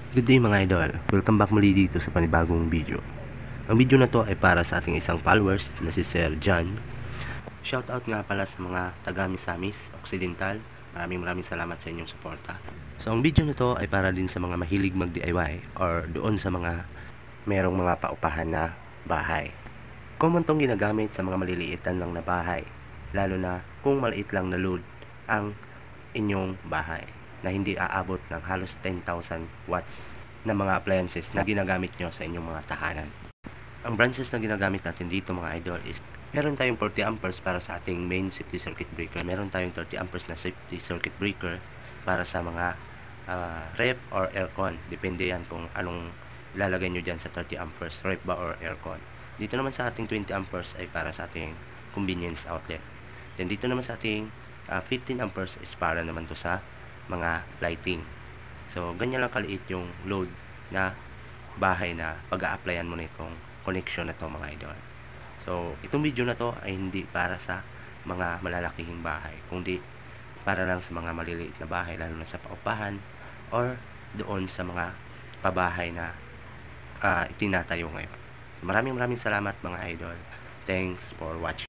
Good day mga idol, welcome back muli dito sa panibagong video. Ang video na to ay para sa ating isang followers na si Sir John. Shoutout nga pala sa mga taga Misamis Occidental. Maraming salamat sa inyong suporta. So ang video na to ay para din sa mga mahilig mag DIY or doon sa mga merong mga paupahan na bahay. Common tong ginagamit sa mga maliliitan lang na bahay, lalo na kung maliit lang na load ang inyong bahay na hindi aabot ng halos 10,000 watts na mga appliances na ginagamit nyo sa inyong mga tahanan. Ang branches na ginagamit natin dito mga idol is meron tayong 40 amperes para sa ating main safety circuit breaker, meron tayong 30 amperes na safety circuit breaker para sa mga ref or aircon. Depende yan kung anong ilalagay nyo dyan sa 30 amperes, ref ba or aircon. Dito naman sa ating 20 amperes ay para sa ating convenience outlet. Then dito naman sa ating 15 amperes is para naman to sa mga lighting. So ganyan lang kaliit yung load na bahay na pag-a-applyan mo na itong connection na to mga idol. So itong video na to ay hindi para sa mga malalaking bahay, kundi para lang sa mga maliliit na bahay, lalo na sa paupahan or doon sa mga pabahay na itinatayo ngayon. Maraming salamat mga idol. Thanks for watching.